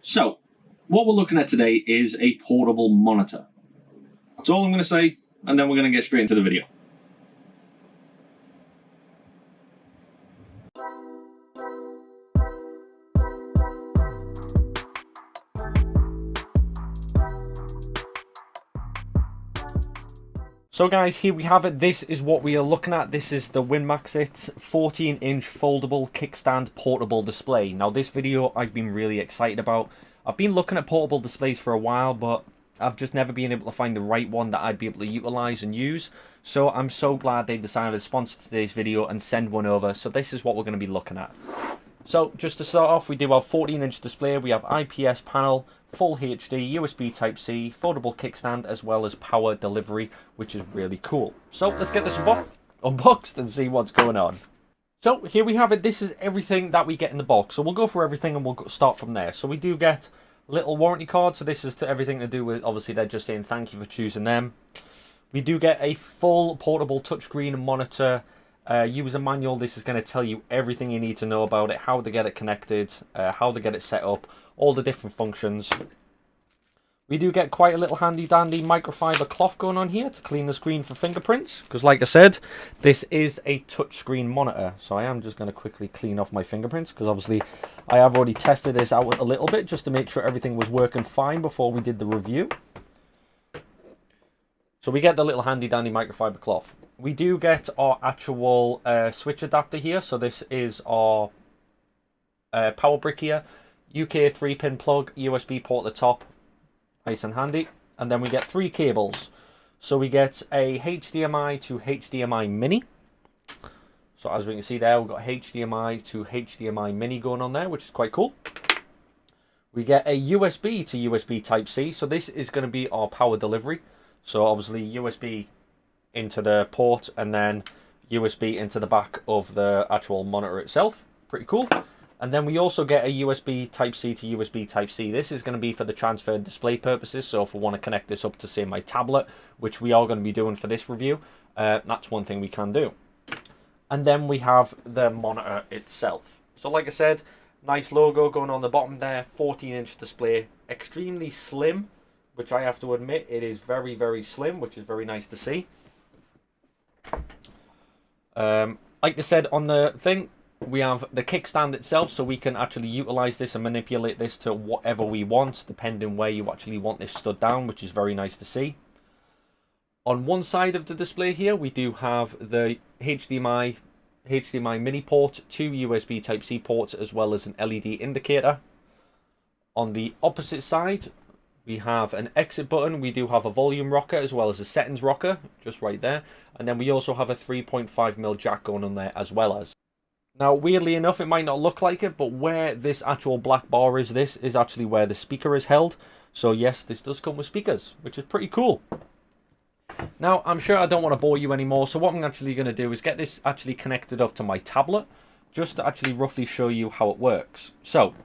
So, what we're looking at today is a portable monitor. That's all I'm going to say, and then we're going to get straight into the video. So guys, here we have it. This is what we are looking at. This is the WIMAXIT 14-inch foldable kickstand portable display. Now this video I've been really excited about. I've been looking at portable displays for a while, but I've just never been able to find the right one that I'd be able to utilize and use. So I'm so glad they decided to sponsor today's video and send one over. So this is what we're going to be looking at. So just to start off, we do have 14-inch display. We have IPS panel, full HD, USB Type-C, foldable kickstand, as well as power delivery, which is really cool. So let's get this unboxed and see what's going on. So here we have it. This is everything that we get in the box. So we'll go through everything and we'll start from there. So we do get a little warranty card. So this is everything to do with, obviously they're just saying thank you for choosing them. We do get a full portable touchscreen monitor user manual. This is going to tell you everything you need to know about it, how to get it connected, how to get it set up, all the different functions. We do get quite a little handy dandy microfiber cloth going on here to clean the screen for fingerprints, because like I said, this is a touchscreen monitor. So I am just going to quickly clean off my fingerprints, because obviously I have already tested this out a little bit just to make sure everything was working fine before we did the review. So we get the little handy dandy microfiber cloth. We do get our actual switch adapter here. So this is our power brick here. UK 3-pin plug, USB port at the top. Nice and handy. And then we get 3 cables. So we get a HDMI to HDMI mini. So as we can see there, we've got HDMI to HDMI mini going on there, which is quite cool. We get a USB to USB Type-C. So this is going to be our power delivery. So obviously USB into the port and then USB into the back of the actual monitor itself. Pretty cool. And then we also get a USB Type-C to USB Type-C. This is going to be for the transfer display purposes. So if we want to connect this up to, say, my tablet, which we are going to be doing for this review, that's one thing we can do. And then we have the monitor itself. So like I said, nice logo going on the bottom there, 14-inch display, extremely slim, which I have to admit, it is very, very slim, which is very nice to see. Like I said on the thing, we have the kickstand itself, so we can actually utilize this and manipulate this to whatever we want, depending where you actually want this stood down, which is very nice to see. On one side of the display here, we do have the HDMI mini port, 2 USB Type-C ports, as well as an LED indicator. On the opposite side, we have an exit button. We do have a volume rocker as well as a settings rocker, just right there. And then we also have a 3.5mm jack going on there as well as. Now, weirdly enough, it might not look like it, but where this actual black bar is, this is actually where the speaker is held. So yes, this does come with speakers, which is pretty cool. Now, I'm sure I don't want to bore you anymore. So what I'm actually going to do is get this actually connected up to my tablet, just to actually roughly show you how it works. So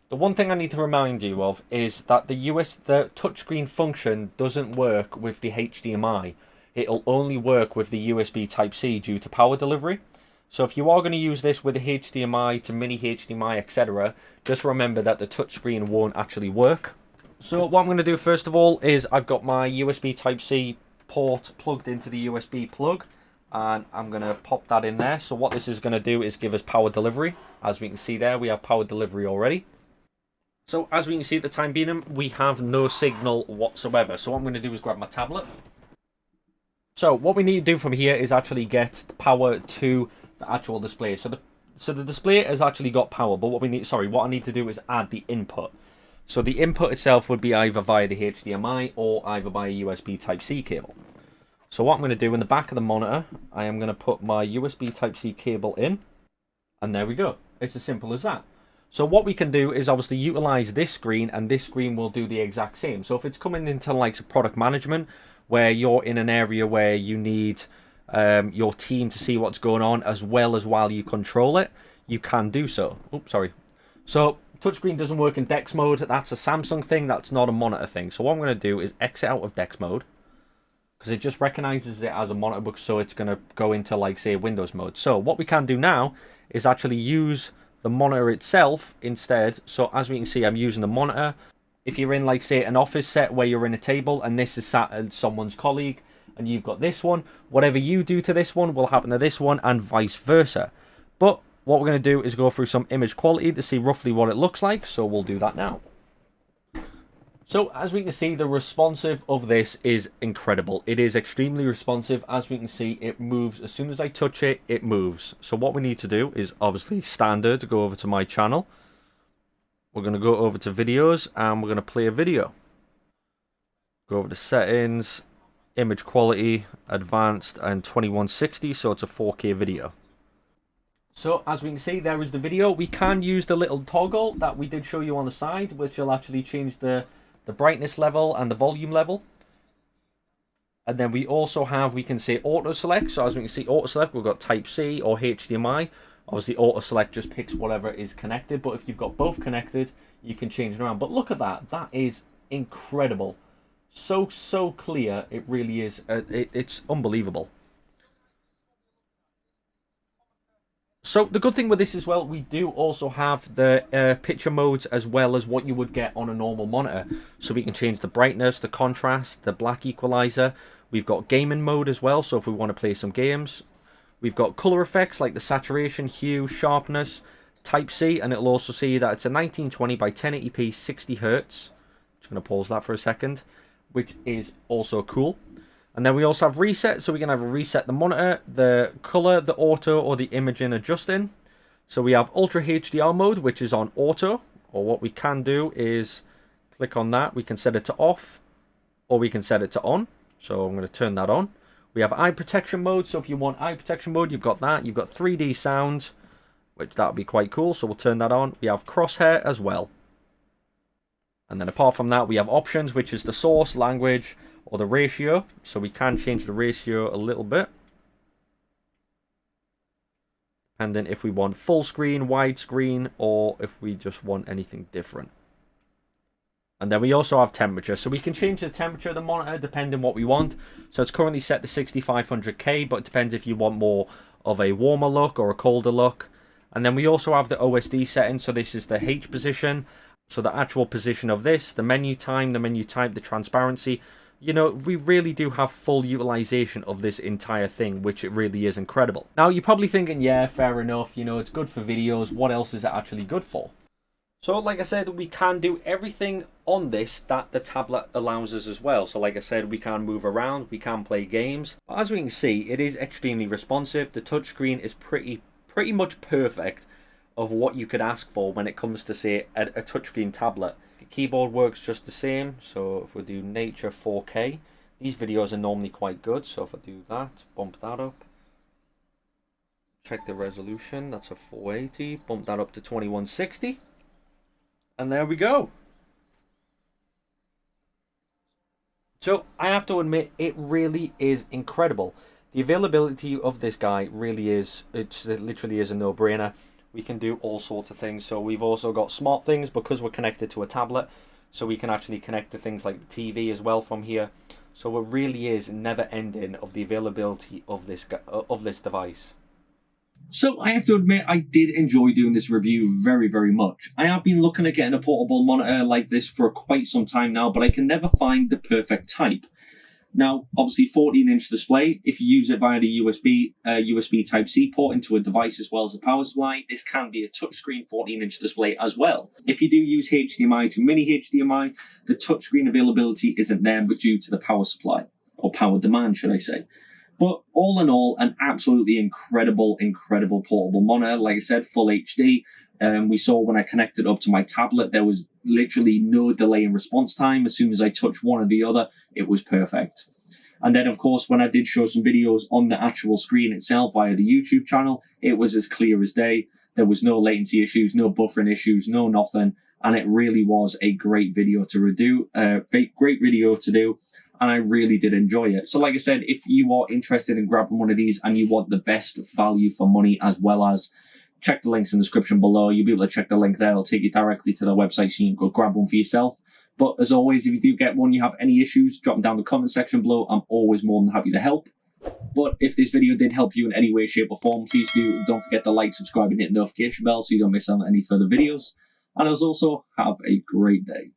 the one thing I need to remind you of is that the touchscreen function doesn't work with the HDMI. It'll only work with the USB Type-C due to power delivery. So if you are going to use this with a HDMI to mini-HDMI, etc., just remember that the touchscreen won't actually work. So what I'm going to do first of all is I've got my USB Type-C port plugged into the USB plug, and I'm going to pop that in there. So what this is going to do is give us power delivery. As we can see there, we have power delivery already. So as we can see at the time being, we have no signal whatsoever. So what I'm going to do is grab my tablet. So what we need to do from here is actually get the power to the actual display. So the display has actually got power, but what I need to do is add the input. So the input itself would be either via the HDMI or either by a USB Type-C cable. So what I'm going to do in the back of the monitor, I am going to put my USB Type-C cable in, and there we go. It's as simple as that. So what we can do is obviously utilize this screen, and this screen will do the exact same. So if it's coming into like product management, where you're in an area where you need your team to see what's going on as well as while you control it, you can do so. Oops, sorry. So touchscreen doesn't work in DeX mode. That's a Samsung thing. That's not a monitor thing. So what I'm going to do is exit out of DeX mode, because it just recognizes it as a monitor book, so it's going to go into, like, say, Windows mode. So what we can do now is actually use the monitor itself instead. So as we can see, I'm using the monitor. If you're in, like, say, an office set where you're in a table and this is sat at someone's colleague and you've got this one, whatever you do to this one will happen to this one and vice versa. But what we're going to do is go through some image quality to see roughly what it looks like, so we'll do that now. So as we can see, the responsive of this is incredible. It is extremely responsive. As we can see, it moves. As soon as I touch it, it moves. So what we need to do is obviously standard, go over to my channel. We're going to go over to videos and we're going to play a video. Go over to settings, image quality, advanced, and 2160, so it's a 4K video. So as we can see, there is the video. We can use the little toggle that we did show you on the side, which will actually change the brightness level and the volume level. And then we also have, we can say auto select. So as we can see, auto select, we've got type C or HDMI. Obviously auto select just picks whatever is connected, but if you've got both connected, you can change it around. But look at that, that is incredible. So clear, it really is. It's unbelievable. So the good thing with this as well, we do also have the picture modes as well as what you would get on a normal monitor. So we can change the brightness, the contrast, the black equalizer. We've got gaming mode as well, so if we want to play some games. We've got color effects like the saturation, hue, sharpness, type C, and it'll also see that it's a 1920 by 1080p 60 Hz. Just going to pause that for a second, which is also cool. And then we also have reset, so we can have a reset the monitor, the color, the auto, or the imaging adjusting. So we have Ultra HDR mode, which is on auto, or what we can do is click on that. We can set it to off, or we can set it to on. So I'm going to turn that on. We have eye protection mode, so if you want eye protection mode, you've got that. You've got 3D sound, which that would be quite cool, so we'll turn that on. We have crosshair as well. And then apart from that, we have options, which is the source, language, or the ratio. So we can change the ratio a little bit. And then if we want full screen, widescreen, or if we just want anything different. And then we also have temperature. So we can change the temperature of the monitor depending what we want. So it's currently set to 6500K, but it depends if you want more of a warmer look or a colder look. And then we also have the OSD setting. So this is the H position. So the actual position of this, the menu time, the menu type, the transparency. You know, we really do have full utilization of this entire thing, which it really is incredible. Now, you're probably thinking, yeah, fair enough. You know, it's good for videos. What else is it actually good for? So, like I said, we can do everything on this that the tablet allows us as well. So, like I said, we can move around. We can play games. But as we can see, it is extremely responsive. The touchscreen is pretty much perfect of what you could ask for when it comes to, say, a touchscreen tablet. The keyboard works just the same. So if we do nature 4K, these videos are normally quite good. So if I do that, bump that up, check the resolution, that's a 480, bump that up to 2160, and there we go. So I have to admit, it really is incredible. The availability of this guy really is, it literally is a no-brainer. We can do all sorts of things. So we've also got smart things because we're connected to a tablet. So we can actually connect to things like the TV as well from here. So it really is never ending of the availability of this device. So I have to admit, I did enjoy doing this review very, very much. I have been looking at getting a portable monitor like this for quite some time now, but I can never find the perfect type. Now, obviously 14-inch display, if you use it via the USB Type-C port into a device as well as a power supply, this can be a touchscreen 14-inch display as well. If you do use HDMI to mini-HDMI, the touchscreen availability isn't there, but due to the power supply, or power demand, should I say. But all in all, an absolutely incredible portable monitor. Like I said, full HD. We saw when I connected up to my tablet, there was literally no delay in response time. As soon as I touched one or the other, it was perfect. And then, of course, when I did show some videos on the actual screen itself via the YouTube channel, it was as clear as day. There was no latency issues, no buffering issues, no nothing. And it really was a great video to do. And I really did enjoy it. So like I said, if you are interested in grabbing one of these and you want the best value for money, as well as check the links in the description below, you'll be able to check the link there. It'll take you directly to their website so you can go grab one for yourself. But as always, if you do get one, you have any issues, drop them down in the comment section below. I'm always more than happy to help. But if this video did help you in any way, shape or form, please don't forget to like, subscribe and hit the notification bell so you don't miss out on any further videos. And as also, have a great day.